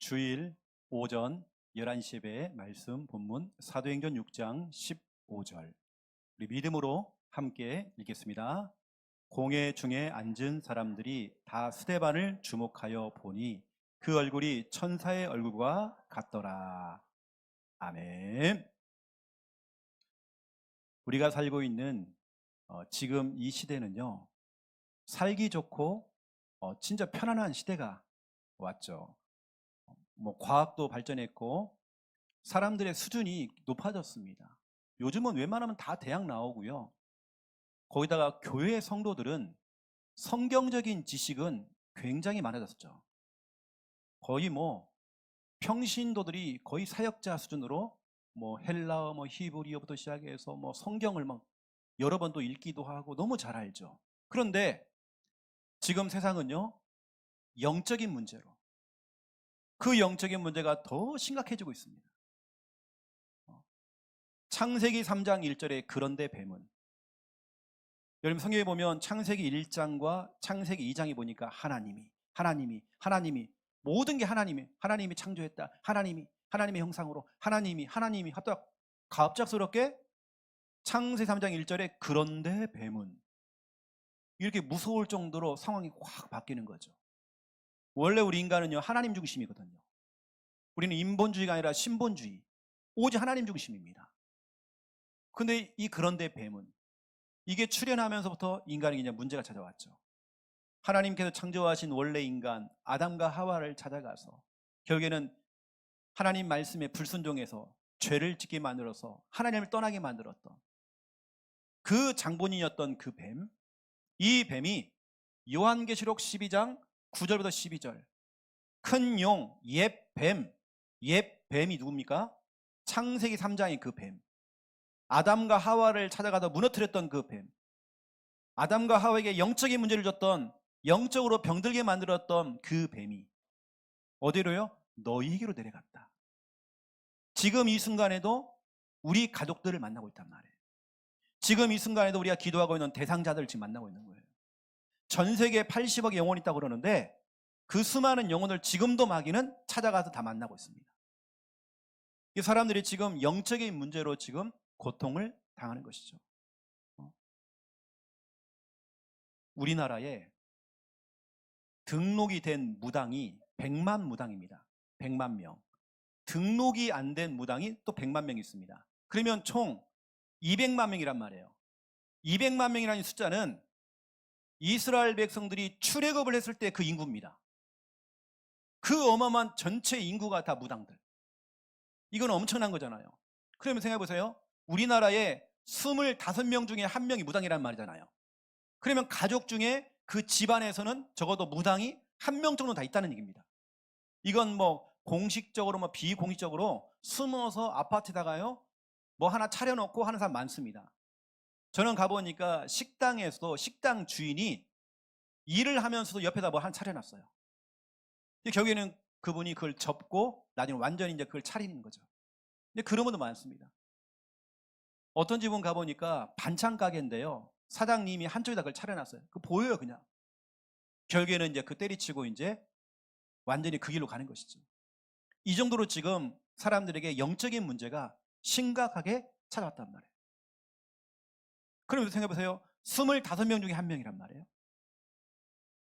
주일 오전 11시 예배 말씀 본문 사도행전 6장 15절 우리 믿음으로 함께 읽겠습니다. 공회 중에 앉은 사람들이 다 스데반을 주목하여 보니 그 얼굴이 천사의 얼굴과 같더라. 아멘. 우리가 살고 있는 지금 이 시대는요, 살기 좋고 진짜 편안한 시대가 왔죠. 과학도 발전했고 사람들의 수준이 높아졌습니다. 요즘은 웬만하면 다 대학 나오고요. 거기다가 교회 성도들은 성경적인 지식은 굉장히 많아졌죠. 거의 평신도들이 거의 사역자 수준으로 헬라어, 히브리어부터 시작해서 성경을 여러 번 또 읽기도 하고 너무 잘 알죠. 그런데 지금 세상은요, 영적인 문제로 그 영적인 문제가 더 심각해지고 있습니다. 창세기 3장 1절에 그런데 뱀은, 여러분 성경에 보면 창세기 1장과 창세기 2장에 보니까 하나님이 모든 게 하나님이 창조했다. 하나님의 형상으로 하나님이 하다 갑작스럽게 창세기 3장 1절에 그런데 뱀은, 이렇게 무서울 정도로 상황이 확 바뀌는 거죠. 원래 우리 인간은요, 하나님 중심이거든요. 우리는 인본주의가 아니라 신본주의, 오직 하나님 중심입니다. 근데 이 그런데 뱀은, 이게 출현하면서부터 인간에게 이제 문제가 찾아왔죠. 하나님께서 창조하신 원래 인간 아담과 하와를 찾아가서 결국에는 하나님 말씀에 불순종해서 죄를 짓게 만들어서 하나님을 떠나게 만들었던 그 장본인이었던 그 뱀, 이 뱀이 요한계시록 12장 9절부터 12절, 큰 용, 옛 뱀이 누굽니까? 창세기 3장의 그 뱀, 아담과 하와를 찾아가다 무너뜨렸던 그 뱀, 아담과 하와에게 영적인 문제를 줬던, 영적으로 병들게 만들었던 그 뱀이 어디로요? 너희에게로 내려갔다. 지금 이 순간에도 우리 가족들을 만나고 있단 말이에요. 지금 이 순간에도 우리가 기도하고 있는 대상자들을 지금 만나고 있는 거예요. 전 세계에 80억의 영혼이 있다고 그러는데 그 수많은 영혼을 지금도 마귀는 찾아가서 다 만나고 있습니다. 이 사람들이 지금 영적인 문제로 지금 고통을 당하는 것이죠. 우리나라에 등록이 된 무당이 100만 무당입니다. 100만 명. 등록이 안 된 무당이 또 100만 명 있습니다. 그러면 총 200만 명이란 말이에요. 200만 명이라는 숫자는 이스라엘 백성들이 출애굽을 했을 때 그 인구입니다. 그 어마어마한 전체 인구가 다 무당들. 이건 엄청난 거잖아요. 그러면 생각해 보세요. 우리나라에 25명 중에 1명이 무당이란 말이잖아요. 그러면 가족 중에 그 집안에서는 적어도 무당이 1명 정도 다 있다는 얘기입니다. 이건 공식적으로 비공식적으로 숨어서 아파트에다가요 하나 차려놓고 하는 사람 많습니다. 저는 가보니까 식당에서도 식당 주인이 일을 하면서도 옆에다 하나 차려놨어요. 결국에는 그분이 그걸 접고 나중에 완전히 이제 그걸 차리는 거죠. 근데 그런 분도 많습니다. 어떤 집은 가보니까 반찬 가게인데요, 사장님이 한쪽에다 그걸 차려놨어요. 그거 보여요, 그냥. 결국에는 이제 그 때리치고 이제 완전히 그 길로 가는 것이죠. 이 정도로 지금 사람들에게 영적인 문제가 심각하게 찾아왔단 말이에요. 그럼 생각해보세요. 25명 중에 1명이란 말이에요.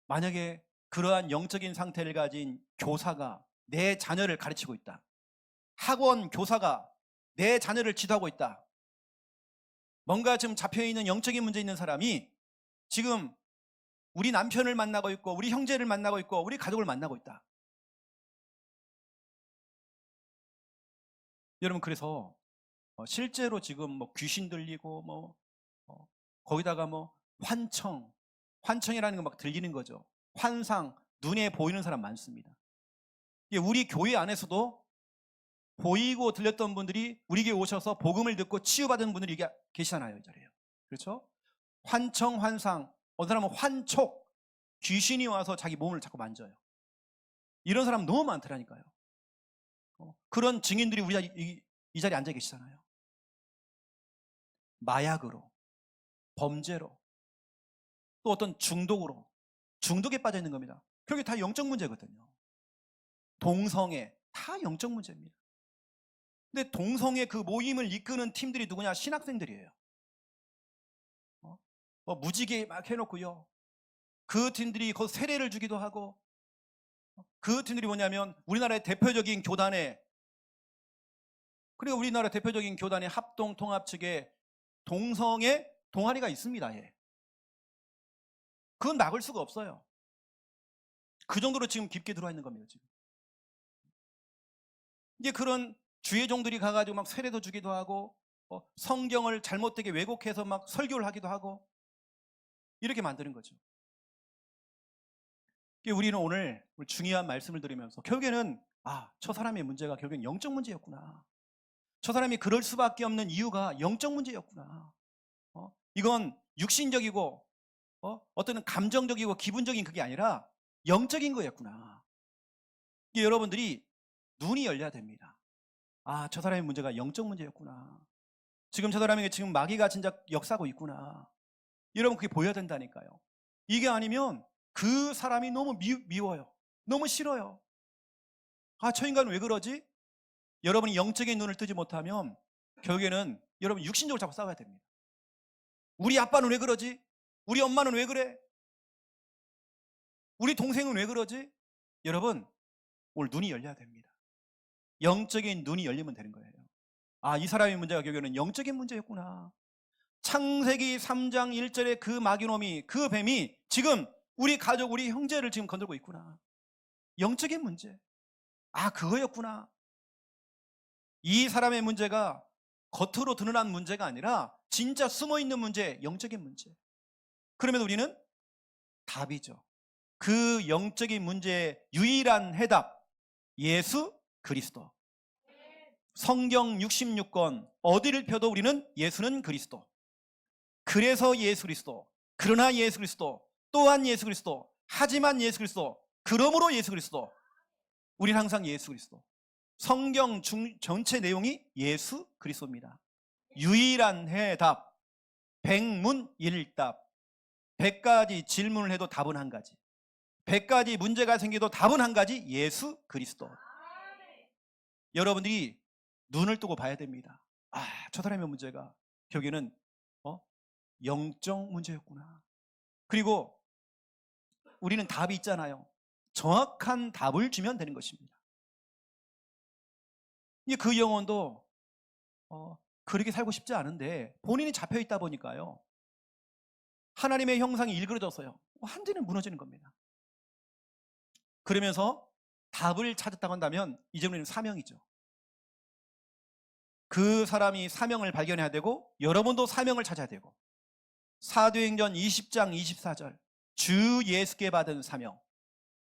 만약에 그러한 영적인 상태를 가진 교사가 내 자녀를 가르치고 있다. 학원 교사가 내 자녀를 지도하고 있다. 뭔가 지금 잡혀있는 영적인 문제 있는 사람이 지금 우리 남편을 만나고 있고 우리 형제를 만나고 있고 우리 가족을 만나고 있다. 여러분, 그래서 실제로 지금 귀신 들리고 거기다가 환청이라는 거 막 들리는 거죠. 환상, 눈에 보이는 사람 많습니다. 우리 교회 안에서도 보이고 들렸던 분들이 우리 교회 오셔서 복음을 듣고 치유받은 분들이 계시잖아요, 이 자리에요. 그렇죠? 환청, 환상, 어떤 사람은 환촉, 귀신이 와서 자기 몸을 자꾸 만져요. 이런 사람 너무 많더라니까요. 그런 증인들이 우리 이 자리에 앉아 계시잖아요. 마약으로, 범죄로, 또 어떤 중독에 빠져 있는 겁니다. 그게 다 영적 문제거든요. 동성애 다 영적 문제입니다. 근데 동성애 그 모임을 이끄는 팀들이 누구냐? 신학생들이에요. 무지개 막 해놓고요. 그 팀들이 그 세례를 주기도 하고, 그 팀들이 뭐냐면 우리나라의 대표적인 교단에, 그리고 우리나라 대표적인 교단의 합동 통합 측에 동성애 동아리가 있습니다. 예. 그건 막을 수가 없어요. 그 정도로 지금 깊게 들어와 있는 겁니다. 지금 이제 그런 주의종들이 가가지고 막 세례도 주기도 하고, 성경을 잘못되게 왜곡해서 막 설교를 하기도 하고, 이렇게 만드는 거죠. 우리는 오늘 중요한 말씀을 드리면서 결국에는 저 사람의 문제가 결국엔 영적 문제였구나. 저 사람이 그럴 수밖에 없는 이유가 영적 문제였구나. 이건 육신적이고 어떤 감정적이고 기분적인 그게 아니라 영적인 거였구나. 여러분들이 눈이 열려야 됩니다. 저 사람의 문제가 영적 문제였구나. 지금 저 사람에게 지금 마귀가 진짜 역사하고 있구나. 여러분 그게 보여야 된다니까요. 이게 아니면 그 사람이 너무 미워요. 너무 싫어요. 저 인간은 왜 그러지? 여러분이 영적인 눈을 뜨지 못하면 결국에는 여러분 육신적으로 자꾸 싸워야 됩니다. 우리 아빠는 왜 그러지? 우리 엄마는 왜 그래? 우리 동생은 왜 그러지? 여러분 오늘 눈이 열려야 됩니다. 영적인 눈이 열리면 되는 거예요. 이 사람의 문제가 결국에는 영적인 문제였구나. 창세기 3장 1절에 그 마귀놈이, 그 뱀이 지금 우리 가족, 우리 형제를 지금 건들고 있구나. 영적인 문제. 그거였구나. 이 사람의 문제가 겉으로 드러난 문제가 아니라 진짜 숨어있는 문제, 영적인 문제. 그러면 우리는 답이죠. 그 영적인 문제의 유일한 해답, 예수 그리스도. 성경 66권 어디를 펴도 우리는 예수는 그리스도. 그래서 예수 그리스도, 그러나 예수 그리스도, 또한 예수 그리스도, 하지만 예수 그리스도, 그러므로 예수 그리스도. 우리는 항상 예수 그리스도. 성경 전체 내용이 예수 그리스도입니다. 유일한 해답, 백문일답. 100가지 질문을 해도 답은 한 가지, 100가지 문제가 생겨도 답은 한 가지, 예수 그리스도. 여러분들이 눈을 뜨고 봐야 됩니다. 저 사람의 문제가 결국에는 영적 문제였구나. 그리고 우리는 답이 있잖아요. 정확한 답을 주면 되는 것입니다. 그 영혼도 그렇게 살고 싶지 않은데 본인이 잡혀 있다 보니까요, 하나님의 형상이 일그러졌어요. 완전히 무너지는 겁니다. 그러면서 답을 찾았다고 한다면 이제 우리는 사명이죠. 그 사람이 사명을 발견해야 되고 여러분도 사명을 찾아야 되고, 사도행전 20장 24절 주 예수께 받은 사명.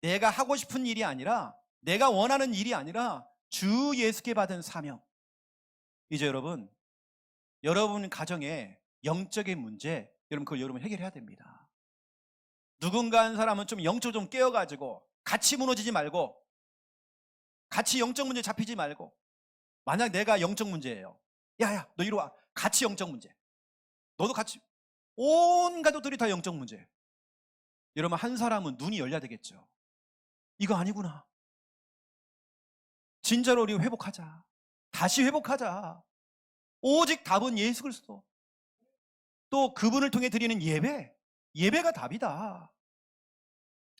내가 하고 싶은 일이 아니라, 내가 원하는 일이 아니라 주 예수께 받은 사명. 이제 여러분 가정에 영적인 문제, 여러분 그걸 여러분 해결해야 됩니다. 누군가 한 사람은 좀 영적으로 좀 깨어가지고 같이 무너지지 말고, 같이 영적 문제 잡히지 말고. 만약 내가 영적 문제예요. 야야 너 이리 와. 같이 영적 문제. 너도 같이. 온 가족들이 다 영적 문제. 여러분 한 사람은 눈이 열려야 되겠죠. 이거 아니구나. 진짜로 우리 회복하자. 다시 회복하자. 오직 답은 예수 그리스도. 또 그분을 통해 드리는 예배가 답이다.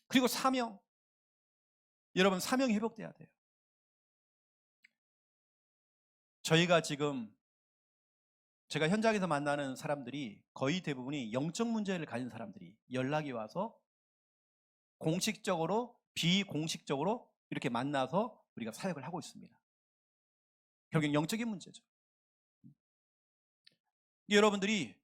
그리고 사명. 여러분 사명이 회복돼야 돼요. 저희가 지금 제가 현장에서 만나는 사람들이 거의 대부분이 영적 문제를 가진 사람들이 연락이 와서 공식적으로 비공식적으로 이렇게 만나서 우리가 사역을 하고 있습니다. 결국엔 영적인 문제죠. 여러분들이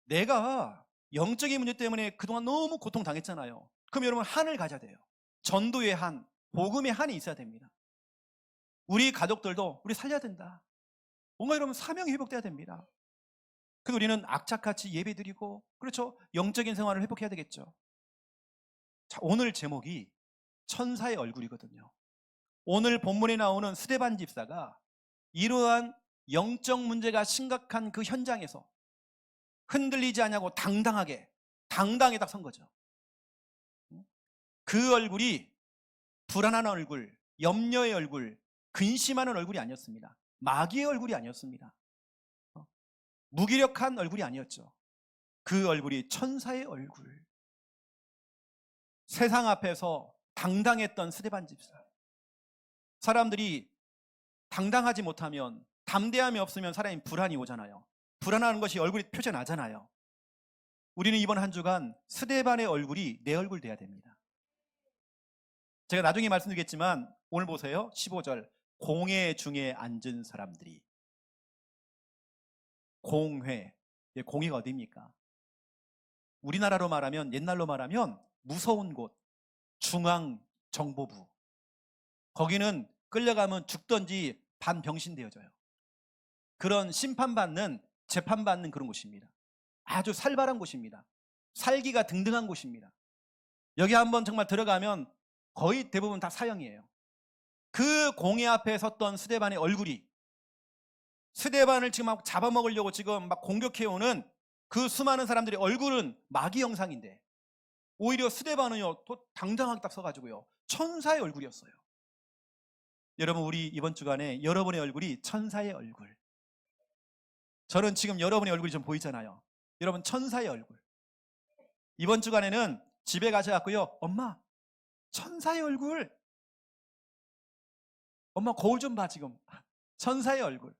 내가 영적인 문제 때문에 그동안 너무 고통당했잖아요. 그럼 여러분 한을 가져야 돼요. 전도의 한, 복음의 한이 있어야 됩니다. 우리 가족들도 우리 살려야 된다. 뭔가 여러분 사명이 회복돼야 됩니다. 그래서 우리는 악착같이 예배드리고, 그렇죠, 영적인 생활을 회복해야 되겠죠. 자, 오늘 제목이 천사의 얼굴이거든요. 오늘 본문에 나오는 스데반 집사가 이러한 영적 문제가 심각한 그 현장에서 흔들리지 않냐고 당당하게 딱 선 거죠. 그 얼굴이 불안한 얼굴, 염려의 얼굴, 근심하는 얼굴이 아니었습니다. 마귀의 얼굴이 아니었습니다. 무기력한 얼굴이 아니었죠. 그 얼굴이 천사의 얼굴. 세상 앞에서 당당했던 스데반 집사. 사람들이 당당하지 못하면, 담대함이 없으면 사람이 불안이 오잖아요. 불안한 것이 얼굴이 표현하잖아요. 우리는 이번 한 주간 스데반의 얼굴이 내 얼굴 돼야 됩니다. 제가 나중에 말씀드리겠지만 오늘 보세요. 15절. 공회 중에 앉은 사람들이. 공회. 공회가 어디입니까? 우리나라로 말하면, 옛날로 말하면 무서운 곳, 중앙정보부. 거기는 끌려가면 죽던지 반병신 되어져요. 그런 심판받는, 재판받는 그런 곳입니다. 아주 살벌한 곳입니다. 살기가 등등한 곳입니다. 여기 한번 정말 들어가면 거의 대부분 다 사형이에요. 그 공회 앞에 섰던 스데반의 얼굴이, 스데반을 지금 막 잡아먹으려고 지금 막 공격해오는 그 수많은 사람들의 얼굴은 마귀 형상인데, 오히려 스데반은요 또 당당하게 딱 서가지고요 천사의 얼굴이었어요. 여러분, 우리 이번 주간에 여러분의 얼굴이 천사의 얼굴. 저는 지금 여러분의 얼굴이 좀 보이잖아요. 여러분 천사의 얼굴. 이번 주간에는 집에 가셔갖고요, 엄마 천사의 얼굴, 엄마 거울 좀 봐 지금. 천사의 얼굴.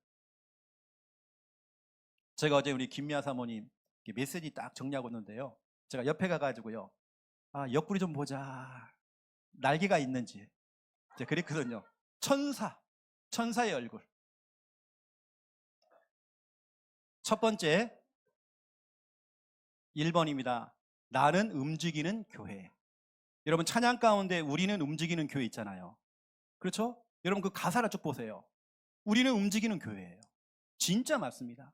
제가 어제 우리 김미아 사모님 메시지 딱 정리하고 있는데요, 제가 옆에 가가지고요, 옆구리 좀 보자, 날개가 있는지 제가 그랬거든요. 천사의 얼굴. 첫 번째 1번입니다. 나는 움직이는 교회. 여러분 찬양 가운데 우리는 움직이는 교회 있잖아요. 그렇죠? 여러분 그 가사를 쭉 보세요. 우리는 움직이는 교회예요. 진짜 맞습니다.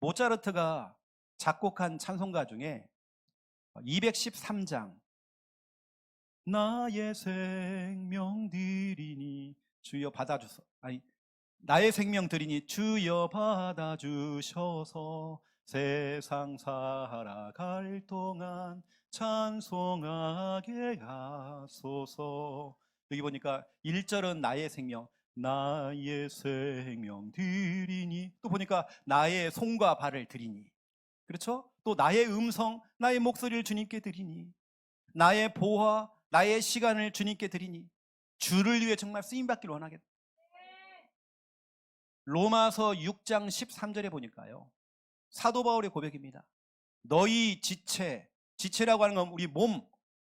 모차르트가 작곡한 찬송가 중에 213장, 나의 생명 드리니 주여 받아주소, 나의 생명 드리니 주여 받아주셔서 세상 살아갈 동안 찬송하게 하소서. 여기 보니까 1절은 나의 생명 드리니, 또 보니까 나의 손과 발을 드리니, 그렇죠? 또 나의 음성, 나의 목소리를 주님께 드리니, 나의 보화, 나의 시간을 주님께 드리니, 주를 위해 정말 쓰임받기를 원하겠다. 로마서 6장 13절에 보니까요, 사도 바울의 고백입니다. 너희 지체라고 하는 건 우리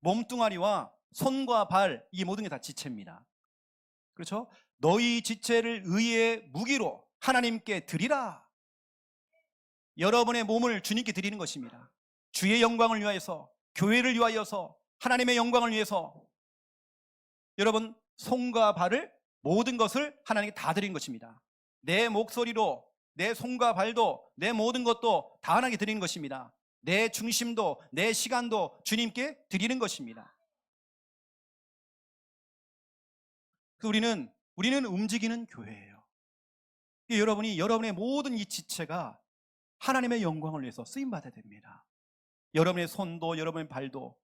몸뚱아리와 손과 발, 이 모든 게 다 지체입니다. 그렇죠? 너희 지체를 의의 무기로 하나님께 드리라. 여러분의 몸을 주님께 드리는 것입니다. 주의 영광을 위하여서, 교회를 위하여서, 하나님의 영광을 위해서 여러분 손과 발을, 모든 것을 하나님께 다 드린 것입니다. 내 목소리로, 내 손과 발도, 내 모든 것도 다 하나님께 드리는 것입니다. 내 중심도, 내 시간도 주님께 드리는 것입니다. 우리는 움직이는 교회예요. 여러분의 모든 이 지체가 하나님의 영광을 위해서 쓰임받아야 됩니다. 여러분의 손도, 여러분의 발도,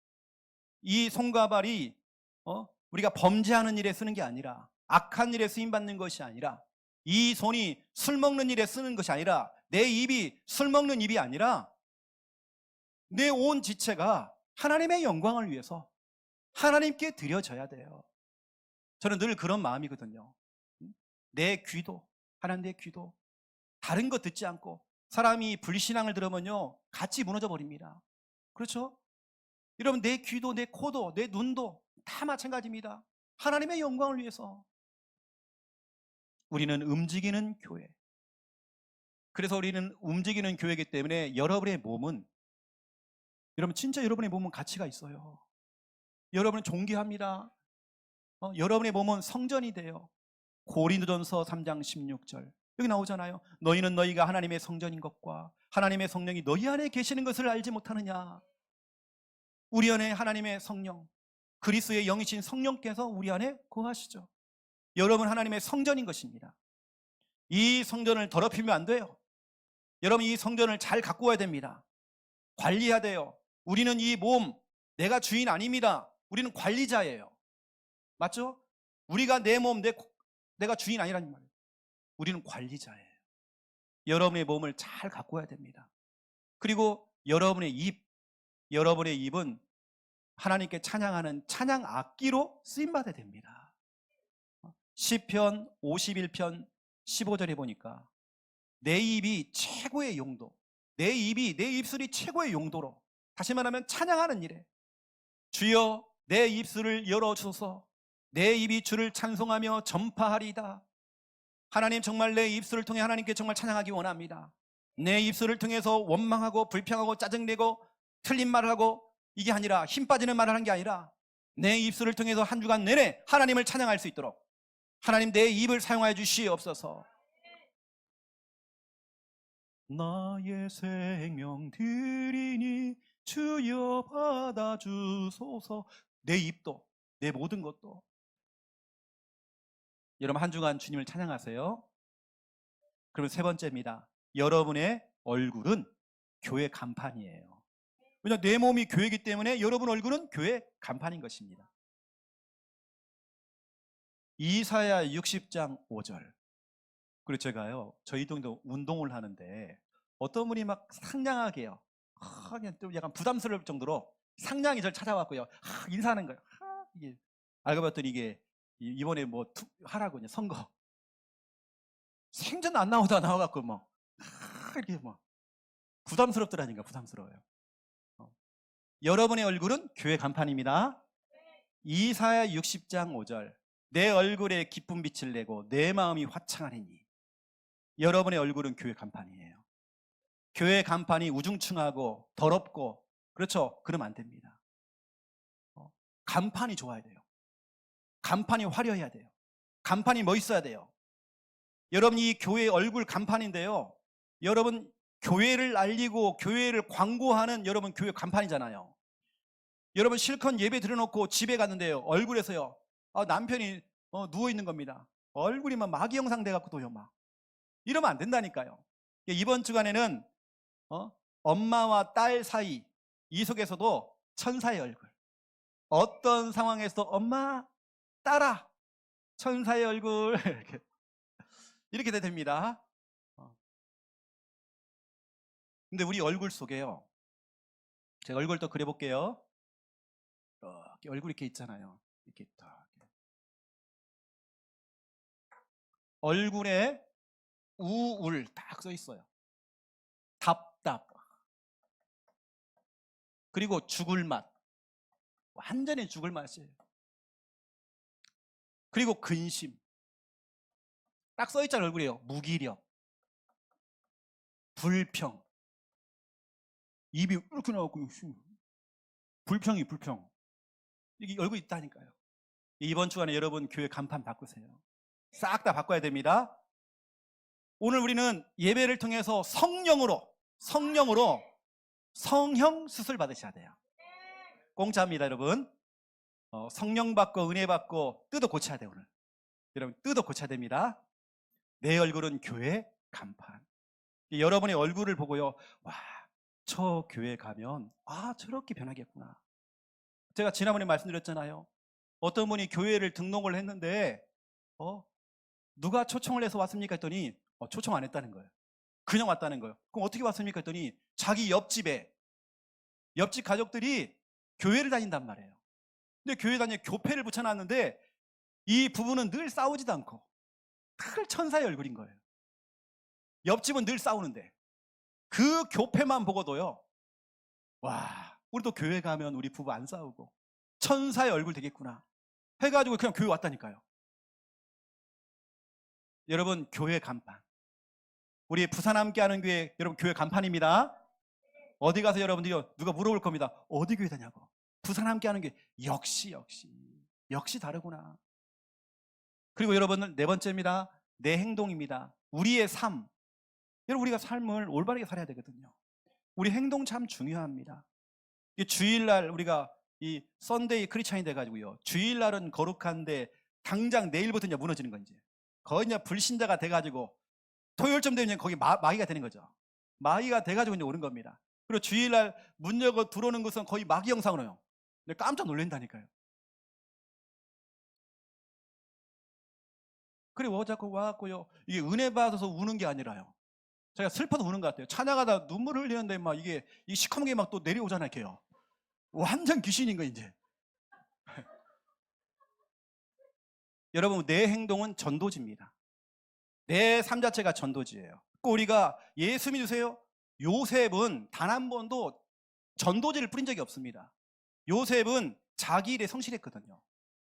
이 손과 발이 우리가 범죄하는 일에 쓰는 게 아니라, 악한 일에 쓰임받는 것이 아니라, 이 손이 술 먹는 일에 쓰는 것이 아니라, 내 입이 술 먹는 입이 아니라, 내 온 지체가 하나님의 영광을 위해서 하나님께 드려져야 돼요. 저는 늘 그런 마음이거든요. 내 귀도, 하나님 내 귀도 다른 것 듣지 않고, 사람이 불신앙을 들으면요 같이 무너져 버립니다. 그렇죠? 여러분 내 귀도, 내 코도, 내 눈도 다 마찬가지입니다. 하나님의 영광을 위해서. 우리는 움직이는 교회. 그래서 우리는 움직이는 교회이기 때문에 여러분의 몸은, 진짜 여러분의 몸은 가치가 있어요. 여러분은 존귀합니다. 여러분의 몸은 성전이 돼요. 고린도전서 3장 16절 여기 나오잖아요. 너희는 너희가 하나님의 성전인 것과 하나님의 성령이 너희 안에 계시는 것을 알지 못하느냐. 우리 안에 하나님의 성령, 그리스도의 영이신 성령께서 우리 안에 거하시죠. 여러분 하나님의 성전인 것입니다. 이 성전을 더럽히면 안 돼요. 여러분 이 성전을 잘 갖고 와야 됩니다. 관리해야 돼요. 우리는 이 몸, 내가 주인 아닙니다. 우리는 관리자예요. 맞죠? 우리가 내 몸, 내가 주인 아니라는 말이에요. 우리는 관리자예요. 여러분의 몸을 잘 가꿔야 됩니다. 그리고 여러분의 입은 하나님께 찬양하는 찬양 악기로 쓰임받아야 됩니다. 시편 51편 15절에 보니까 내 입이 최고의 용도, 내 입술이 최고의 용도로, 다시 말하면 찬양하는 일에, 주여 내 입술을 열어주소서, 내 입이 주를 찬송하며 전파하리이다. 하나님, 정말 내 입술을 통해 하나님께 정말 찬양하기 원합니다. 내 입술을 통해서 원망하고 불평하고 짜증내고 틀린 말을 하고, 이게 아니라 힘 빠지는 말을 하는 게 아니라 내 입술을 통해서 한 주간 내내 하나님을 찬양할 수 있도록 하나님, 내 입을 사용하여 주시옵소서. 나의 생명 드리니 주여 받아주소서. 내 입도, 내 모든 것도. 여러분, 한 주간 주님을 찬양하세요. 그럼 세 번째입니다. 여러분의 얼굴은 교회 간판이에요. 왜냐하면 내 몸이 교회이기 때문에 여러분 얼굴은 교회 간판인 것입니다. 이사야 60장 5절. 그리고 제가요, 저희 동도 운동을 하는데 어떤 분이 막 상냥하게요, 그냥 좀 약간 부담스러울 정도로 상냥히 저를 찾아왔고요, 인사하는 거예요. 이게 알고 봤더니 이게 이번에 뭐 하라고 이제 선거 생전 안 나오다 나와갖고 뭐 이렇게 뭐 부담스럽더라니까. 부담스러워요. 여러분의 얼굴은 교회 간판입니다. 이사야 60장 5절. 내 얼굴에 기쁜 빛을 내고 내 마음이 화창하리니. 여러분의 얼굴은 교회 간판이에요. 교회 간판이 우중충하고 더럽고, 그렇죠? 그러면 안 됩니다. 간판이 좋아야 돼요. 간판이 화려해야 돼요. 간판이 멋있어야 돼요. 여러분, 이 교회 얼굴 간판인데요, 여러분 교회를 알리고 교회를 광고하는 여러분 교회 간판이잖아요. 여러분 실컷 예배 드려놓고 집에 갔는데요, 얼굴에서요, 남편이 누워있는 겁니다. 얼굴이 막 마귀 형상 돼갖고 도요, 막 이러면 안 된다니까요. 이번 주간에는 엄마와 딸 사이, 이 속에서도 천사의 얼굴, 어떤 상황에서도 엄마, 딸아, 천사의 얼굴 이렇게 돼야 됩니다. 근데 우리 얼굴 속에요, 제가 얼굴 또 그려볼게요. 이렇게 얼굴이 이렇게 있잖아요. 이렇게 딱 얼굴에 우울 딱 써 있어요. 답답, 그리고 죽을 맛, 완전히 죽을 맛이에요. 그리고 근심 딱 써 있잖아요. 얼굴에요. 무기력, 불평, 입이 이렇게 나오고 불평, 이게 얼굴이 있다니까요. 이번 주간에 여러분 교회 간판 바꾸세요. 싹 다 바꿔야 됩니다. 오늘 우리는 예배를 통해서 성령으로 성형 수술 받으셔야 돼요. 공짜입니다, 여러분. 성령 받고 은혜 받고 뜯어 고쳐야 돼요. 오늘 여러분 뜯어 고쳐야 됩니다. 내 얼굴은 교회 간판. 여러분의 얼굴을 보고요, 와, 저 교회 가면 저렇게 변하겠구나. 제가 지난번에 말씀드렸잖아요. 어떤 분이 교회를 등록을 했는데 누가 초청을 해서 왔습니까 했더니 초청 안 했다는 거예요. 그냥 왔다는 거예요. 그럼 어떻게 왔습니까 했더니 자기 옆집 가족들이 교회를 다닌단 말이에요. 근데 교회 다니에 교패를 붙여놨는데 이 부부는 늘 싸우지도 않고 늘 천사의 얼굴인 거예요. 옆집은 늘 싸우는데 그 교패만 보고도요, 와, 우리도 교회 가면 우리 부부 안 싸우고 천사의 얼굴 되겠구나 해가지고 그냥 교회 왔다니까요. 여러분, 교회 간판. 우리 부산 함께하는 교회, 여러분 교회 간판입니다. 어디 가서 여러분들이 누가 물어볼 겁니다. 어디 교회 다냐고. 부산 함께하는 교회. 역시 다르구나. 그리고 여러분, 네 번째입니다. 내 행동입니다. 우리의 삶. 여러분, 우리가 삶을 올바르게 살아야 되거든요. 우리 행동 참 중요합니다. 주일날 우리가 이 썬데이 크리스찬이 돼가지고요, 주일날은 거룩한데 당장 내일부터 이제 무너지는 건지, 거의 이제 불신자가 돼가지고 토요일쯤 되면 거기 마귀가 되는 거죠. 마귀가 돼가지고 이제 오는 겁니다. 그리고 주일날 문 열고 들어오는 것은 거의 마귀 형상으로요. 깜짝 놀란다니까요. 그래 자꾸 와갖고요. 이게 은혜 받아서 우는 게 아니라요. 제가 슬퍼서 우는 것 같아요. 찬양하다 눈물을 흘리는데 막 이게 시커멓게 막 또 내려오잖아요, 이렇게요. 완전 귀신인 거 이제. 여러분, 내 행동은 전도지입니다. 내 삶 자체가 전도지예요. 우리가 예수 믿으세요? 요셉은 단 한 번도 전도지를 뿌린 적이 없습니다. 요셉은 자기 일에 성실했거든요.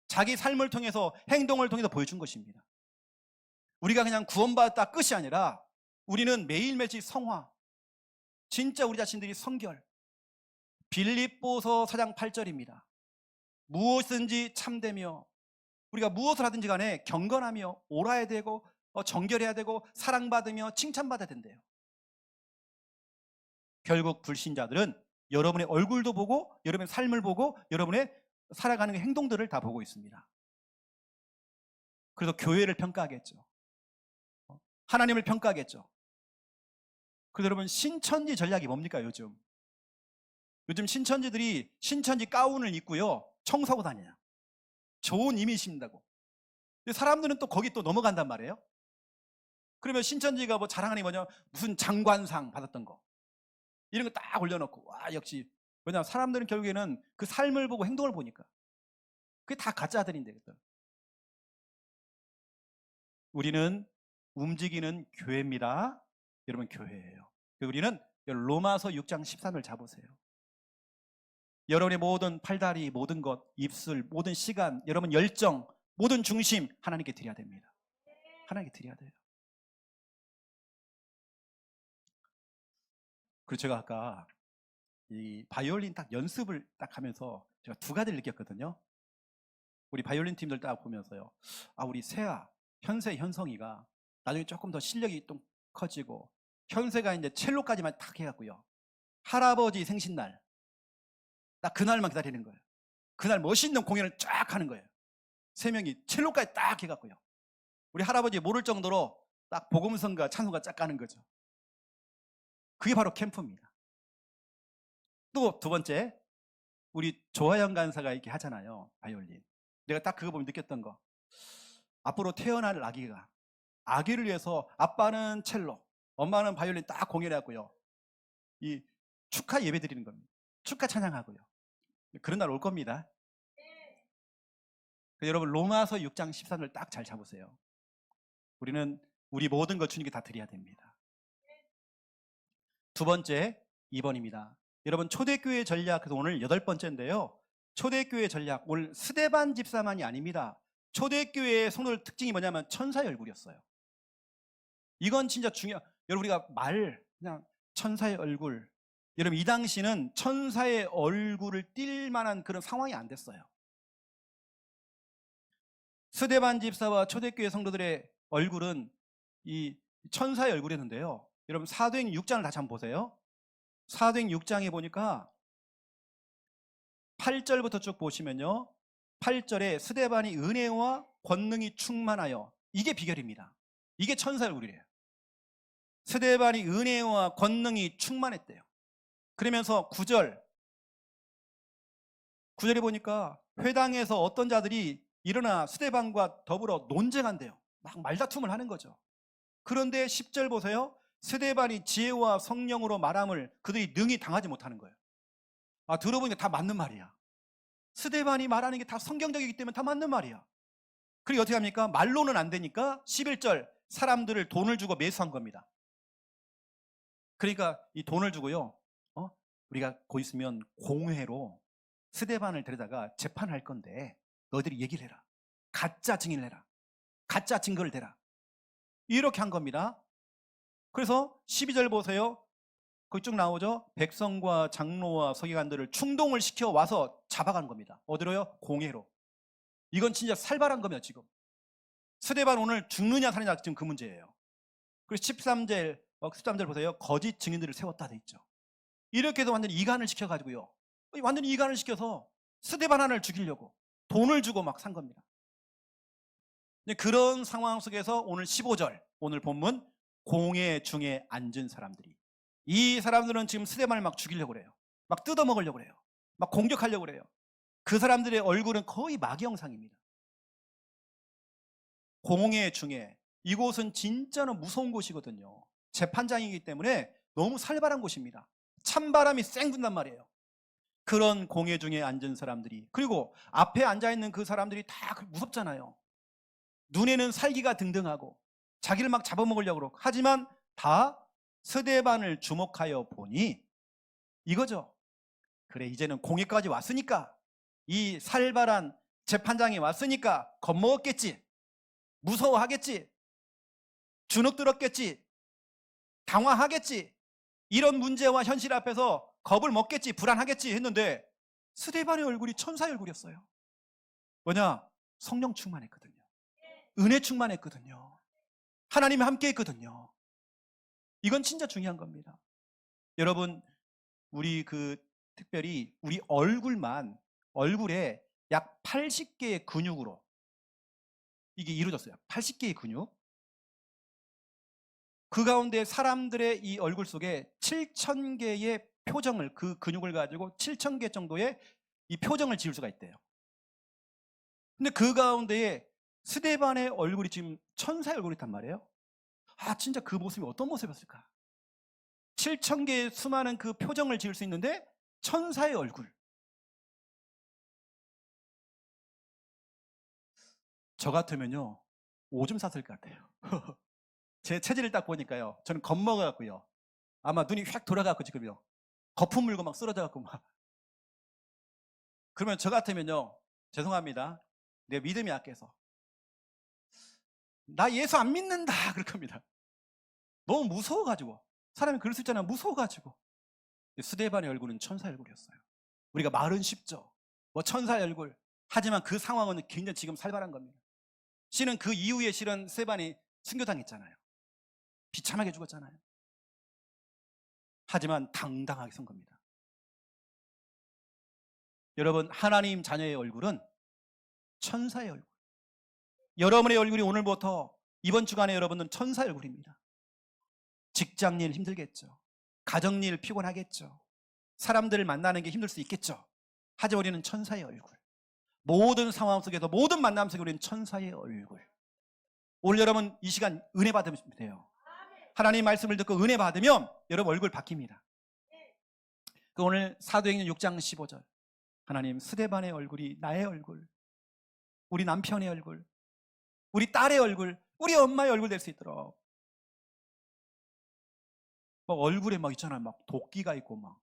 자기 삶을 통해서, 행동을 통해서 보여준 것입니다. 우리가 그냥 구원받았다 끝이 아니라 우리는 매일매일 성화, 진짜 우리 자신들이 성결. 빌립보서 4장 8절입니다. 무엇든지 참되며, 우리가 무엇을 하든지 간에 경건하며 옳아야 되고 정결해야 되고 사랑받으며 칭찬받아야 된대요. 결국 불신자들은 여러분의 얼굴도 보고, 여러분의 삶을 보고, 여러분의 살아가는 행동들을 다 보고 있습니다. 그래서 교회를 평가하겠죠. 하나님을 평가하겠죠. 그래서 여러분, 신천지 전략이 뭡니까? 요즘 신천지들이 신천지 가운을 입고요, 청소하고 다녀요. 좋은 이미지입니다고. 근데 사람들은 또 거기 또 넘어간단 말이에요. 그러면 신천지가 뭐 자랑하는 게 뭐냐, 무슨 장관상 받았던 거, 이런 거 딱 올려놓고, 와, 역시. 왜냐하면 사람들은 결국에는 그 삶을 보고 행동을 보니까. 그게 다 가짜들인데. 우리는 움직이는 교회입니다. 여러분, 교회예요. 우리는 로마서 6장 13을 잡으세요. 여러분의 모든 팔다리, 모든 것, 입술, 모든 시간, 여러분 열정, 모든 중심 하나님께 드려야 됩니다. 하나님께 드려야 돼요. 그리고 제가 아까 이 바이올린 딱 연습을 딱 하면서 제가 두 가지를 느꼈거든요. 우리 바이올린 팀들 딱 보면서요, 우리 세아, 현세, 현성이가 나중에 조금 더 실력이 좀 커지고, 현세가 이제 첼로까지만 딱 해갖고요, 할아버지 생신날 딱 그날만 기다리는 거예요. 그날 멋있는 공연을 쫙 하는 거예요. 세 명이 첼로까지 딱 해갖고요, 우리 할아버지 모를 정도로 딱 복음성과 찬송가 쫙 가는 거죠. 그게 바로 캠프입니다. 또 두 번째, 우리 조하영 간사가 이렇게 하잖아요, 바이올린. 내가 딱 그거 보면 느꼈던 거, 앞으로 태어날 아기를 위해서 아빠는 첼로, 엄마는 바이올린 딱 공연해갖고요, 이 축하 예배 드리는 겁니다. 축하 찬양하고요. 그런 날 올 겁니다. 여러분, 로마서 6장 13을 딱 잘 잡으세요. 우리는 우리 모든 것 주님께 다 드려야 됩니다. 두 번째, 2번입니다. 여러분, 초대교회 전략, 그래서 오늘 8번째인데요. 초대교회 전략, 오늘 스데반 집사만이 아닙니다. 초대교회의 성도들 특징이 뭐냐면 천사의 얼굴이었어요. 이건 진짜 여러분, 우리가 그냥 천사의 얼굴, 여러분, 이 당시는 천사의 얼굴을 띌 만한 그런 상황이 안 됐어요. 스데반 집사와 초대교회 성도들의 얼굴은 이 천사의 얼굴이었는데요. 여러분, 사도행 6장을 다시 한번 보세요. 사도행 6장에 보니까 8절부터 쭉 보시면요, 8절에 스데반이 은혜와 권능이 충만하여, 이게 비결입니다. 이게 천사의 얼굴이에요. 스데반이 은혜와 권능이 충만했대요. 그러면서 9절에 보니까 회당에서 어떤 자들이 일어나 스데반과 더불어 논쟁한대요. 막 말다툼을 하는 거죠. 그런데 10절 보세요. 스데반이 지혜와 성령으로 말함을 그들이 능히 당하지 못하는 거예요. 들어보니까 다 맞는 말이야. 스데반이 말하는 게 다 성경적이기 때문에 다 맞는 말이야. 그리고 어떻게 합니까? 말로는 안 되니까 11절, 사람들을 돈을 주고 매수한 겁니다. 그러니까 이 돈을 주고요, 우리가 곧 있으면 공회로 스데반을 데려다가 재판할 건데 너희들이 얘기를 해라. 가짜 증인을 해라. 가짜 증거를 대라. 이렇게 한 겁니다. 그래서 12절 보세요. 거기 쭉 나오죠. 백성과 장로와 서기관들을 충동을 시켜 와서 잡아가는 겁니다. 어디로요? 공회로. 이건 진짜 살벌한 겁니다. 지금 스데반 오늘 죽느냐 사느냐, 지금 그 문제예요. 그리고 13절 보세요. 거짓 증인들을 세웠다 돼 있죠. 이렇게 해서 완전히 이간을 시켜가지고요, 완전히 이간을 시켜서 스데반 하나를 죽이려고 돈을 주고 막 산 겁니다. 그런 상황 속에서 오늘 15절, 오늘 본문, 공회 중에 앉은 사람들이, 이 사람들은 지금 스데반을 막 죽이려고 그래요. 막 뜯어먹으려고 그래요. 막 공격하려고 그래요. 그 사람들의 얼굴은 거의 마귀 형상입니다. 공회 중에, 이곳은 진짜로 무서운 곳이거든요. 재판장이기 때문에 너무 살벌한 곳입니다. 찬바람이 쌩 분단 말이에요. 그런 공회 중에 앉은 사람들이, 그리고 앞에 앉아있는 그 사람들이 다 무섭잖아요. 눈에는 살기가 등등하고 자기를 막 잡아먹으려고 그러고, 하지만 다 스데반을 주목하여 보니 이거죠. 그래, 이제는 공회까지 왔으니까, 이 살벌한 재판장이 왔으니까 겁먹었겠지, 무서워하겠지, 주눅들었겠지, 당황하겠지, 이런 문제와 현실 앞에서 겁을 먹겠지, 불안하겠지 했는데 스데반의 얼굴이 천사의 얼굴이었어요. 뭐냐? 성령 충만했거든요. 은혜 충만했거든요. 하나님이 함께 했거든요. 이건 진짜 중요한 겁니다. 여러분, 우리 특별히 우리 얼굴에 약 80개의 근육으로 이게 이루어졌어요. 80개의 근육. 그 가운데 사람들의 이 얼굴 속에 7,000개의 표정을, 그 근육을 가지고 7,000개 정도의 이 표정을 지을 수가 있대요. 근데 그 가운데에 스데반의 얼굴이 지금 천사의 얼굴이란 말이에요. 아, 진짜 그 모습이 어떤 모습이었을까? 7,000개의 수많은 그 표정을 지을 수 있는데 천사의 얼굴. 저 같으면요, 오줌 쌌을 것 같아요. 제 체질을 딱 보니까요, 저는 겁먹어갖고요, 아마 눈이 휙 돌아가고 지금요, 거품 물고 막 쓰러져갖고 막. 그러면 저 같으면요, 죄송합니다, 내 믿음이 약해서 나 예수 안 믿는다 그럴 겁니다. 너무 무서워가지고. 사람이 그럴 수 있잖아요, 무서워가지고. 스데반의 얼굴은 천사의 얼굴이었어요. 우리가 말은 쉽죠, 뭐 천사의 얼굴. 하지만 그 상황은 굉장히 지금 살벌한 겁니다. 실은 그 이후에 실은 스데반이 순교당했잖아요. 비참하게 죽었잖아요. 하지만 당당하게 선 겁니다. 여러분, 하나님 자녀의 얼굴은 천사의 얼굴. 여러분의 얼굴이 오늘부터 이번 주간에 여러분은 천사의 얼굴입니다. 직장일 힘들겠죠. 가정일 피곤하겠죠. 사람들을 만나는 게 힘들 수 있겠죠. 하지만 우리는 천사의 얼굴. 모든 상황 속에서, 모든 만남 속에 우리는 천사의 얼굴. 오늘 여러분 이 시간 은혜 받으면 돼요. 하나님 말씀을 듣고 은혜 받으면 여러분 얼굴 바뀝니다. 오늘 사도행전 6장 15절, 하나님 스데반의 얼굴이 나의 얼굴, 우리 남편의 얼굴, 우리 딸의 얼굴, 우리 엄마의 얼굴 될 수 있도록. 막 얼굴에 막 있잖아요, 막 도끼가 있고 막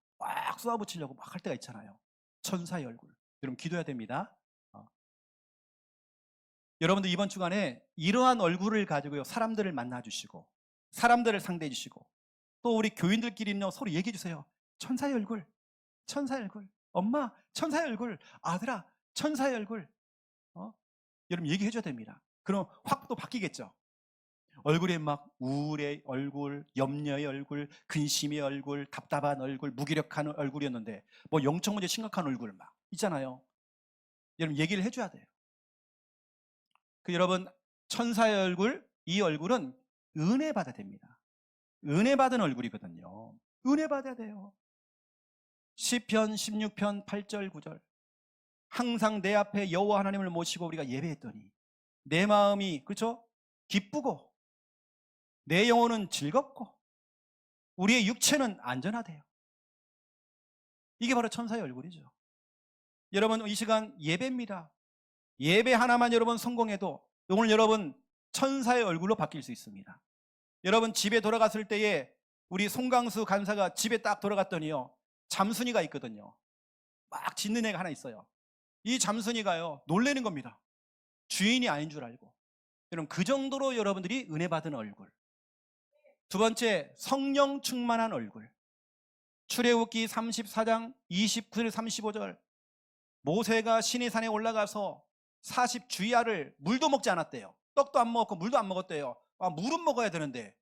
쏘아붙이려고 막 할 때가 있잖아요. 천사의 얼굴. 여러분 기도해야 됩니다. 여러분들 이번 주간에 이러한 얼굴을 가지고요, 사람들을 만나주시고 사람들을 상대해 주시고, 또 우리 교인들끼리는요, 서로 얘기해 주세요. 천사의 얼굴, 천사의 얼굴, 엄마 천사의 얼굴, 아들아 천사의 얼굴. 여러분 얘기해 줘야 됩니다. 그럼 확 또 바뀌겠죠. 얼굴에 막 우울의 얼굴, 염려의 얼굴, 근심의 얼굴, 답답한 얼굴, 무기력한 얼굴이었는데 뭐 영적 문제 심각한 얼굴 막 있잖아요. 여러분 얘기를 해줘야 돼요. 여러분, 천사의 얼굴, 이 얼굴은 은혜 받아야 됩니다. 은혜 받은 얼굴이거든요. 은혜 받아야 돼요. 시편 16편 8절 9절, 항상 내 앞에 여호와 하나님을 모시고 우리가 예배했더니 내 마음이, 그렇죠, 기쁘고 내 영혼은 즐겁고 우리의 육체는 안전하대요. 이게 바로 천사의 얼굴이죠. 여러분 이 시간 예배입니다. 예배 하나만 여러분 성공해도 오늘 여러분 천사의 얼굴로 바뀔 수 있습니다. 여러분 집에 돌아갔을 때에 우리 송강수 간사가 집에 딱 돌아갔더니요, 잠순이가 있거든요. 막 짖는 애가 하나 있어요. 이 잠순이가요 놀래는 겁니다. 주인이 아닌 줄 알고. 여러분 그 정도로 여러분들이 은혜 받은 얼굴. 두 번째, 성령 충만한 얼굴. 출애굽기 34장 29절 35절, 모세가 시내산에 올라가서 40주야를 물도 먹지 않았대요. 떡도 안 먹었고 물도 안 먹었대요. 물은 먹어야 되는데,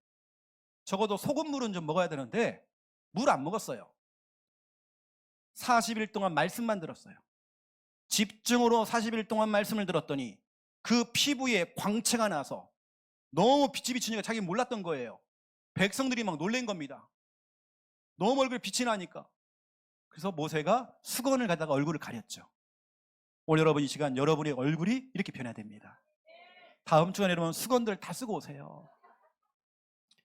적어도 소금물은 좀 먹어야 되는데 물 안 먹었어요. 40일 동안 말씀만 들었어요. 집중으로 40일 동안 말씀을 들었더니 그 피부에 광채가 나서 너무 빛이 비치니까 자기 몰랐던 거예요. 백성들이 막 놀란 겁니다. 너무 얼굴에 빛이 나니까. 그래서 모세가 수건을 가다가 얼굴을 가렸죠. 오늘 여러분 이 시간 여러분의 얼굴이 이렇게 변해야 됩니다. 다음 주간에 여러분 수건들 다 쓰고 오세요.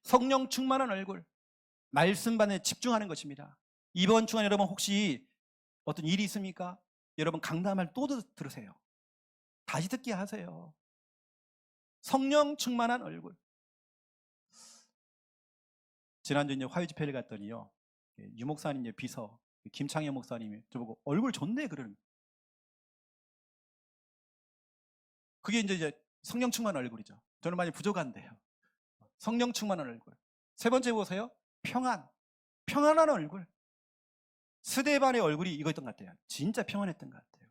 성령 충만한 얼굴, 말씀 반에 집중하는 것입니다. 이번 주간에 여러분 혹시 어떤 일이 있습니까? 여러분 강단말 또 들으세요. 다시 듣게 하세요. 성령 충만한 얼굴. 지난주 이제 화요 집회를 갔더니요, 유 목사님 비서 김창현 목사님이 저보고 얼굴 좋네 그러는. 그게 이제 성령 충만한 얼굴이죠. 저는 많이 부족한데요. 성령 충만한 얼굴. 세 번째 보세요. 평안한 얼굴. 스데반의 얼굴이 이거였던 것 같아요. 진짜 평안했던 것 같아요.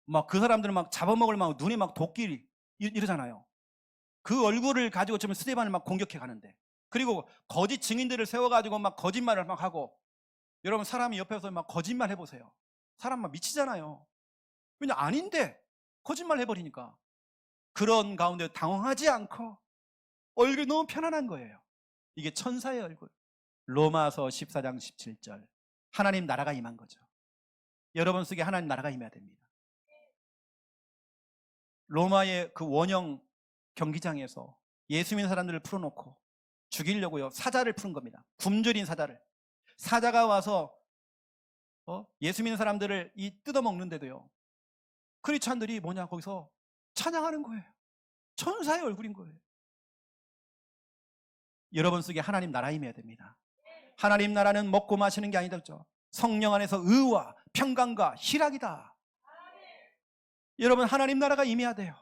막 그 사람들은 막 잡아먹을 막 눈에 막 도끼 이러잖아요. 그 얼굴을 가지고 지금 스데반을 막 공격해 가는데, 그리고 거짓 증인들을 세워가지고 막 거짓말을 막 하고, 여러분 사람이 옆에서 막 거짓말 해보세요. 사람 막 미치잖아요. 왜냐 아닌데 거짓말 해버리니까. 그런 가운데 당황하지 않고 얼굴이 너무 편안한 거예요. 이게 천사의 얼굴. 로마서 14장 17절. 하나님 나라가 임한 거죠. 여러분 속에 하나님 나라가 임해야 됩니다. 로마의 그 원형 경기장에서 예수 믿는 사람들을 풀어놓고 죽이려고요, 사자를 푸는 겁니다. 굶주린 사자를. 사자가 와서 예수 믿는 사람들을 뜯어먹는데도요, 크리스찬들이 뭐냐 거기서 찬양하는 거예요. 천사의 얼굴인 거예요. 여러분 속에 하나님 나라 임해야 됩니다. 하나님 나라는 먹고 마시는 게 아니다. 성령 안에서 의와 평강과 희락이다. 여러분 하나님 나라가 임해야 돼요.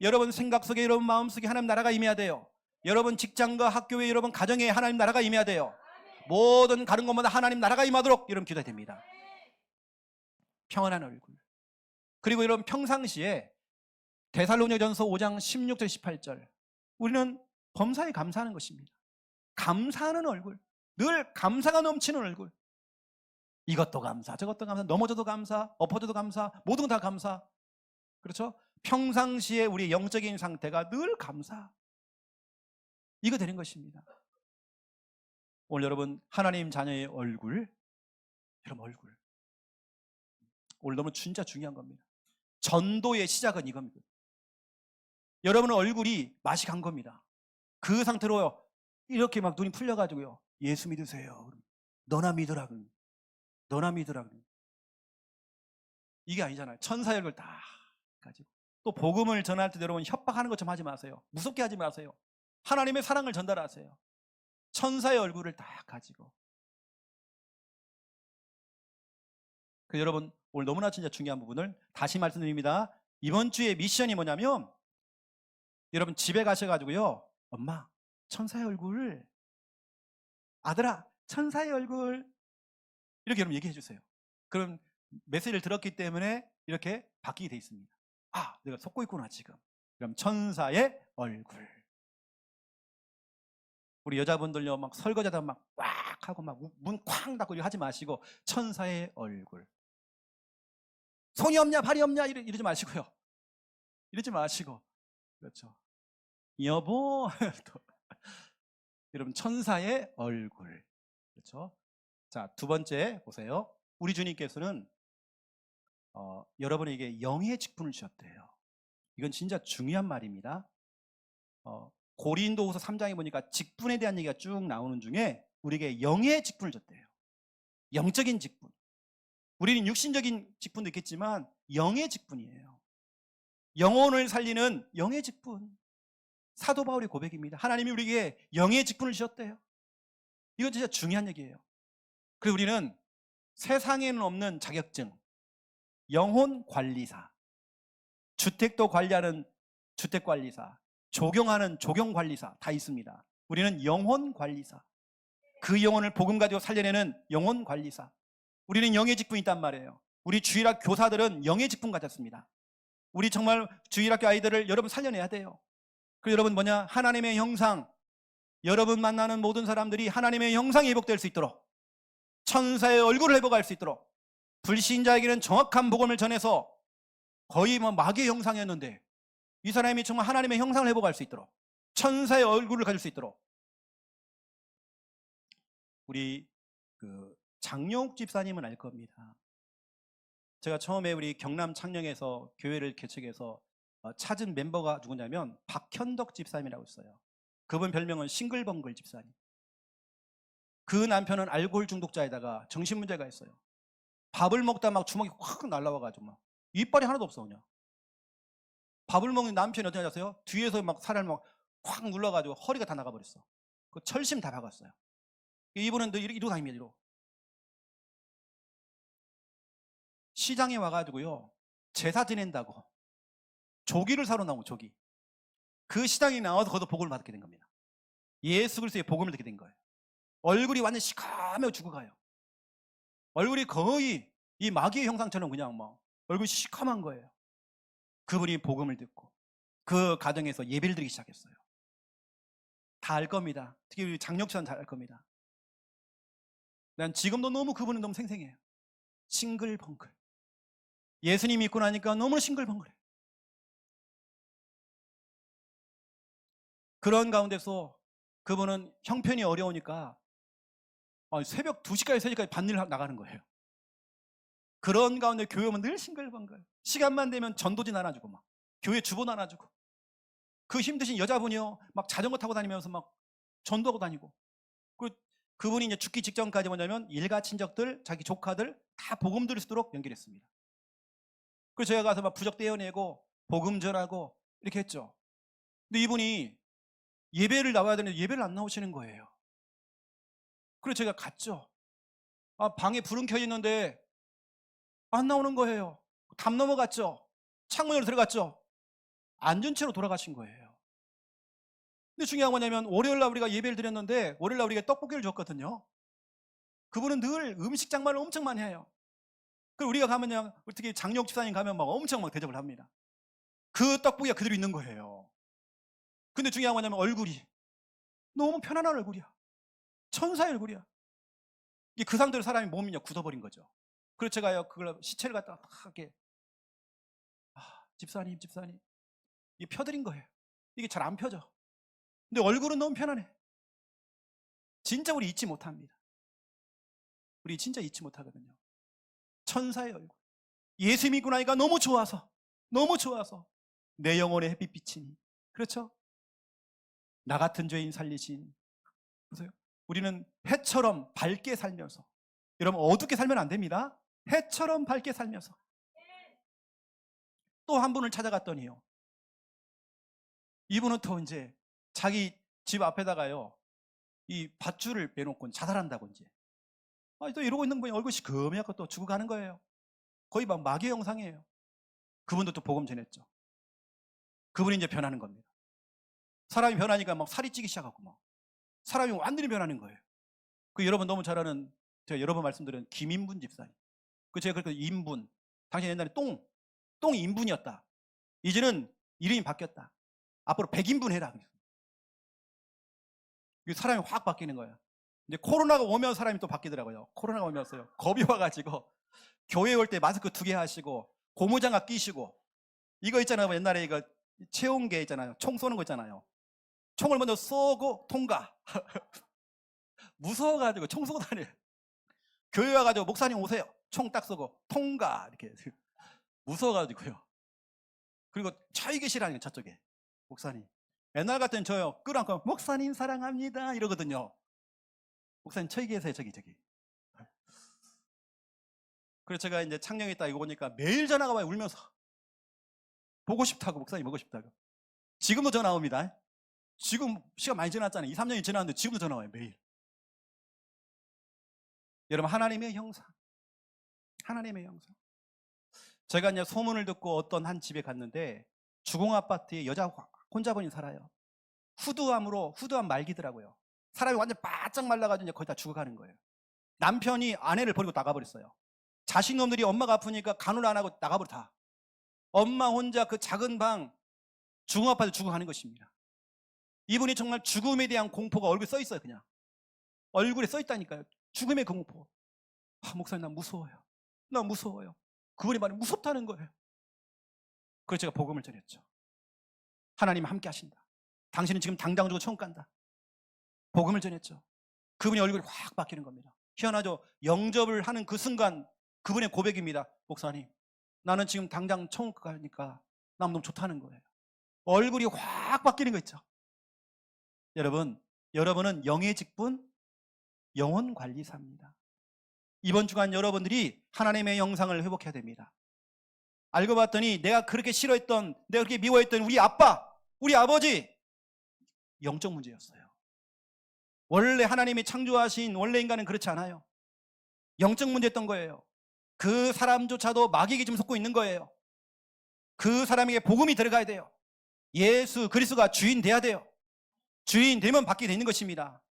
여러분 생각 속에, 여러분 마음 속에 하나님 나라가 임해야 돼요. 여러분 직장과 학교에, 여러분 가정에 하나님 나라가 임해야 돼요. 모든 다른 것보다 하나님 나라가 임하도록 여러분 기도해야 됩니다. 평안한 얼굴. 그리고 여러분 평상시에 데살로니가전서 5장 16절 18절, 우리는 범사에 감사하는 것입니다. 감사하는 얼굴, 늘 감사가 넘치는 얼굴. 이것도 감사, 저것도 감사, 넘어져도 감사, 엎어져도 감사, 모든 건 다 감사. 그렇죠? 평상시에 우리의 영적인 상태가 늘 감사. 이거 되는 것입니다. 오늘 여러분 하나님 자녀의 얼굴, 여러분 얼굴. 오늘 너무 진짜 중요한 겁니다. 전도의 시작은 이겁니다. 여러분의 얼굴이 맛이 간 겁니다. 그 상태로 이렇게 막 눈이 풀려가지고요, 예수 믿으세요. 너나 믿으라. 너나 믿으라. 이게 아니잖아요. 천사의 얼굴 딱 가지고. 또 복음을 전할 때 여러분 협박하는 것 좀 하지 마세요. 무섭게 하지 마세요. 하나님의 사랑을 전달하세요. 천사의 얼굴을 딱 가지고. 여러분 오늘 너무나 진짜 중요한 부분을 다시 말씀드립니다. 이번 주에 미션이 뭐냐면, 여러분 집에 가셔가지고요, 엄마 천사의 얼굴, 아들아 천사의 얼굴, 이렇게 여러분 얘기해 주세요. 그럼 메시지를 들었기 때문에 이렇게 바뀌게 돼 있습니다. 아, 내가 속고 있구나 지금. 그럼 천사의 얼굴. 우리 여자분들요, 막 설거지하다 막 꽉 하고 막 문 쾅 닫고 하지 마시고, 천사의 얼굴. 손이 없냐 발이 없냐 이러지 마시고요. 이러지 마시고, 그렇죠. 여보. 여러분 천사의 얼굴. 그렇죠. 자, 두 번째 보세요. 우리 주님께서는 여러분에게 영의 직분을 주셨대요. 이건 진짜 중요한 말입니다. 고린도후서 3장에 보니까 직분에 대한 얘기가 쭉 나오는 중에 우리에게 영의 직분을 줬대요. 영적인 직분. 우리는 육신적인 직분도 있겠지만 영의 직분이에요. 영혼을 살리는 영의 직분. 사도 바울의 고백입니다. 하나님이 우리에게 영의 직분을 주셨대요. 이건 진짜 중요한 얘기예요. 그리고 우리는 세상에는 없는 자격증, 영혼 관리사, 주택도 관리하는 주택 관리사, 조경하는 조경 관리사 다 있습니다. 우리는 영혼 관리사, 그 영혼을 복음 가지고 살려내는 영혼 관리사. 우리는 영의 직분이 있단 말이에요. 우리 주일학 교사들은 영의 직분 가졌습니다. 우리 정말 주일학교 아이들을 여러분 살려내야 돼요. 그리고 여러분 뭐냐, 하나님의 형상, 여러분 만나는 모든 사람들이 하나님의 형상이 회복될 수 있도록, 천사의 얼굴을 회복할 수 있도록, 불신자에게는 정확한 복음을 전해서 거의 뭐 마귀의 형상이었는데 이 사람이 정말 하나님의 형상을 회복할 수 있도록, 천사의 얼굴을 가질 수 있도록. 우리 장영욱 집사님은 알 겁니다. 제가 처음에 우리 경남 창녕에서 교회를 개척해서 찾은 멤버가 누구냐면 박현덕 집사님이라고 있어요. 그분 별명은 싱글벙글 집사님. 그 남편은 알코올 중독자에다가 정신문제가 있어요. 밥을 먹다 막 주먹이 확 날라와가지고 막 이빨이 하나도 없어 그냥. 밥을 먹는 남편이 어떻게 하셨어요? 뒤에서 막 살을 막 확 눌러가지고 허리가 다 나가버렸어. 그 철심 다 박았어요. 이분은 이러고 다닙니다. 이러고. 시장에 와가지고요 제사 지낸다고 조기를 사러 나온 조기. 그 시장에 나와서 거기서 복음을 받게 된 겁니다. 예수 그리스도의 복음을 듣게 된 거예요. 얼굴이 완전 시커매어 죽어가요. 얼굴이 거의 이 마귀의 형상처럼 그냥 막 얼굴이 시커먼 거예요. 그분이 복음을 듣고 그 가정에서 예배를 드리기 시작했어요. 다 알 겁니다. 특히 우리 장력수는 다 알 겁니다. 난 지금도 너무 그분은 너무 생생해요. 싱글벙글. 예수님 믿고 나니까 너무나 싱글벙글해. 그런 가운데서 그분은 형편이 어려우니까 새벽 2시까지 3시까지 밭일 나가는 거예요. 그런 가운데 교회 오면 늘 싱글벙글. 시간만 되면 전도지 나눠주고 막 교회 주보 나눠주고 그 힘드신 여자분이요 막 자전거 타고 다니면서 막 전도하고 다니고 그분이 이제 죽기 직전까지 뭐냐면 일가 친척들 자기 조카들 다 복음 들을 수 있도록 연결했습니다. 그래서 제가 가서 막 부적 떼어내고 복음 전하고 이렇게 했죠. 근데 이분이 예배를 나와야 되는데 예배를 안 나오시는 거예요. 그래서 제가 갔죠. 방에 불은 켜 있는데 안 나오는 거예요. 담 넘어갔죠. 창문으로 들어갔죠. 앉은 채로 돌아가신 거예요. 근데 중요한 건 뭐냐면 월요일날 우리가 예배를 드렸는데 월요일날 우리가 떡볶이를 줬거든요. 그분은 늘 음식장만을 엄청 많이 해요. 그리고 우리가 가면 그냥 어떻게 장력 집사님 가면 막 엄청 막 대접을 합니다. 그 떡볶이가 그대로 있는 거예요. 근데 중요한 건 뭐냐면 얼굴이 너무 편안한 얼굴이야. 천사의 얼굴이야. 이게 그 상태로 사람이 몸이 굳어버린 거죠. 그래서 제가요 그걸 시체를 갖다가 막 이렇게 집사님 이게 펴드린 거예요. 이게 잘 안 펴져. 근데 얼굴은 너무 편안해. 진짜 우리 잊지 못합니다. 우리 진짜 잊지 못하거든요. 천사의 얼굴. 예수 믿고 나니까 너무 좋아서 내 영혼의 햇빛 비치니. 그렇죠? 나 같은 죄인 살리신. 보세요. 우리는 해처럼 밝게 살면서, 여러분 어둡게 살면 안 됩니다. 해처럼 밝게 살면서. 또 한 분을 찾아갔더니요, 이분은 또 이제 자기 집 앞에다가요 이 밧줄을 빼놓고 자살한다고 이제 또 이러고 있는 분이 얼굴이 시커멓고 또 죽어가는 거예요. 거의 막 마귀의 형상이에요. 그분도 또 복음 전했죠. 그분이 이제 변하는 겁니다. 사람이 변하니까 막 살이 찌기 시작하고 막 사람이 완전히 변하는 거예요. 그 여러분 너무 잘 아는, 제가 여러 번 말씀드린 김인분 집사님. 그 제가 그렇게 인분, 당신 옛날에 똥 인분이었다. 이제는 이름이 바뀌었다. 앞으로 100인분 해라. 사람이 확 바뀌는 거예요. 이제 코로나가 오면 사람이 또 바뀌더라고요. 코로나가 오면서요 겁이 와가지고 교회 올 때 마스크 2개 하시고 고무장갑 끼시고, 이거 있잖아요. 옛날에 이거 체온계 있잖아요. 총 쏘는 거 있잖아요. 총을 먼저 쏘고 통과. 무서워가지고 총 쏘고 다녀요. 교회 와가지고 목사님 오세요. 총 딱 쏘고 통과 이렇게. 무서워가지고요. 그리고 저희 계시라는 거 저쪽에 목사님. 옛날 같은 저요 끌어안고 목사님 사랑합니다 이러거든요. 목사님 저기 계세요. 저기. 그래서 제가 이제 창녕에 있다 이거 보니까 매일 전화가 와요. 울면서 보고 싶다고, 목사님 보고 싶다고. 지금도 전화 옵니다. 지금 시간 많이 지났잖아요. 2, 3년이 지났는데 지금도 전화 와요. 매일. 여러분 하나님의 형상. 하나님의 형상. 제가 이제 소문을 듣고 어떤 한 집에 갔는데 주공아파트에 여자 혼자분이 살아요. 후두암 말기더라고요. 사람이 완전 바짝 말라가지고 이제 거의 다 죽어가는 거예요. 남편이 아내를 버리고 나가버렸어요. 자식놈들이 엄마가 아프니까 간호를 안 하고 나가버려 다. 엄마 혼자 그 작은 방 중흥아파트 죽어가는 것입니다. 이분이 정말 죽음에 대한 공포가 얼굴에 써 있어요. 그냥 얼굴에 써 있다니까요. 죽음의 공포. 목사님 나 무서워요. 나 무서워요. 그분이 말이 무섭다는 거예요. 그래서 제가 복음을 전했죠. 하나님 함께 하신다. 당신은 지금 당장 주고 천국 간다. 복음을 전했죠. 그분이 얼굴이 확 바뀌는 겁니다. 희한하죠. 영접을 하는 그 순간 그분의 고백입니다. 목사님 나는 지금 당장 천국 가니까 난 너무 좋다는 거예요. 얼굴이 확 바뀌는 거 있죠. 여러분은 영의 직분, 영혼 관리사입니다. 이번 주간 여러분들이 하나님의 형상을 회복해야 됩니다. 알고 봤더니 내가 그렇게 싫어했던, 내가 그렇게 미워했던 우리 아빠, 우리 아버지, 영적 문제였어요. 원래 하나님이 창조하신 원래 인간은 그렇지 않아요. 영적 문제였던 거예요. 그 사람조차도 마귀에게 좀 속고 있는 거예요. 그 사람에게 복음이 들어가야 돼요. 예수 그리스도가 주인 돼야 돼요. 주인 되면 바뀌게 되는 것입니다.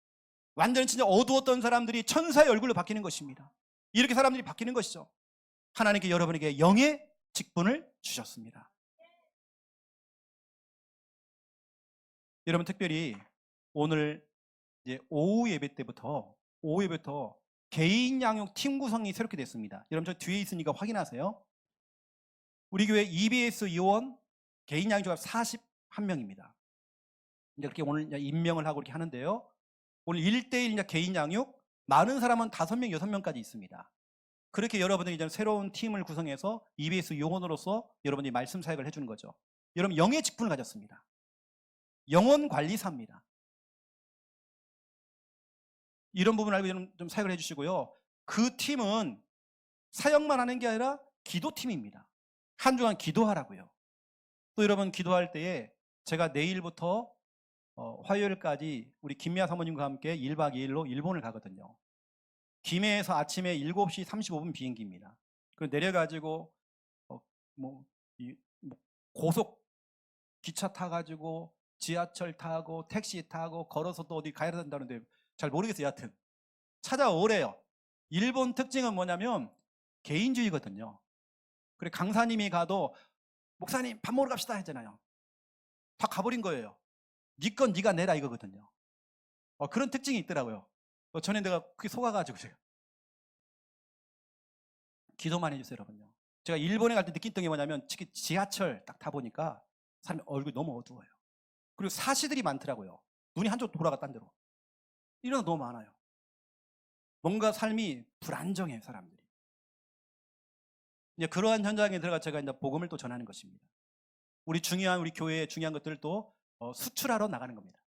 완전 진짜 어두웠던 사람들이 천사의 얼굴로 바뀌는 것입니다. 이렇게 사람들이 바뀌는 것이죠. 하나님께 여러분에게 영의 직분을 주셨습니다. 여러분, 특별히 오늘 이제 오후 예배 때부터 개인 양육 팀 구성이 새롭게 됐습니다. 여러분, 저 뒤에 있으니까 확인하세요. 우리 교회 EBS 요원 개인 양육 조합 41명입니다. 이제 그렇게 오늘 임명을 하고 이렇게 하는데요. 오늘 1대1 개인 양육, 많은 사람은 5명, 6명까지 있습니다. 그렇게 여러분들이 이제 새로운 팀을 구성해서 EBS 요원으로서 여러분이 말씀 사역을 해주는 거죠. 여러분, 영의 직분을 가졌습니다. 영혼 관리사입니다. 이런 부분 알고 좀 사역을 해주시고요. 그 팀은 사역만 하는 게 아니라 기도팀입니다. 한 주간 기도하라고요. 또 여러분, 기도할 때에 제가 내일부터 화요일까지 우리 김미아 사모님과 함께 1박 2일로 일본을 가거든요. 김해에서 아침에 7시 35분 비행기입니다. 그리고 내려가지고 고속 기차 타가지고 지하철 타고 택시 타고 걸어서 또 어디 가야 된다는데 잘 모르겠어요. 여하튼 찾아오래요. 일본 특징은 뭐냐면 개인주의거든요. 그래, 강사님이 가도 목사님 밥 먹으러 갑시다 했잖아요. 다 가버린 거예요. 네 건 네가 내라 이거거든요. 그런 특징이 있더라고요. 전에 내가 그게 속아가지고 제가 기도만 해주세요, 여러분요. 제가 일본에 갈 때 느꼈던 게 뭐냐면 특히 지하철 딱 타보니까 사람이 얼굴이 너무 어두워요. 그리고 사시들이 많더라고요. 눈이 한쪽 돌아갔다는 대로. 이런 거 너무 많아요. 뭔가 삶이 불안정해요, 사람들이. 이제 그러한 현장에 들어가 제가 이제 복음을 또 전하는 것입니다. 우리 교회의 중요한 것들을 또 수출하러 나가는 겁니다.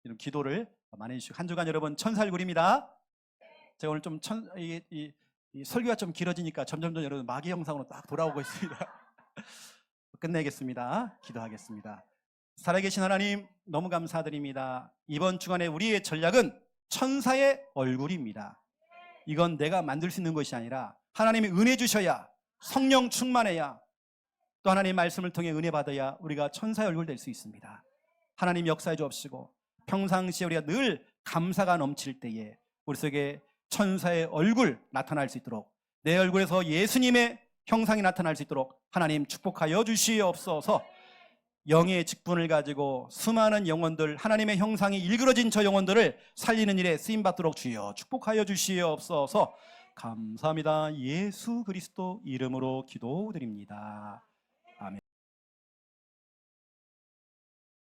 이런 기도를 많이 해주시고, 한 주간 여러분 천살굴입니다. 제가 오늘 좀 이 설교가 좀 길어지니까 점점 여러분 마귀 형상으로 딱 돌아오고 있습니다. 끝내겠습니다. 기도하겠습니다. 살아계신 하나님, 너무 감사드립니다. 이번 주간에 우리의 전략은 천사의 얼굴입니다. 이건 내가 만들 수 있는 것이 아니라 하나님이 은혜 주셔야, 성령 충만해야, 또 하나님 말씀을 통해 은혜 받아야 우리가 천사의 얼굴 될 수 있습니다. 하나님 역사해 주옵시고, 평상시에 우리가 늘 감사가 넘칠 때에 우리 속에 천사의 얼굴 나타날 수 있도록, 내 얼굴에서 예수님의 형상이 나타날 수 있도록 하나님 축복하여 주시옵소서. 영의 직분을 가지고 수많은 영혼들, 하나님의 형상이 일그러진 저 영혼들을 살리는 일에 쓰임받도록 주여 축복하여 주시옵소서. 감사합니다. 예수 그리스도 이름으로 기도드립니다.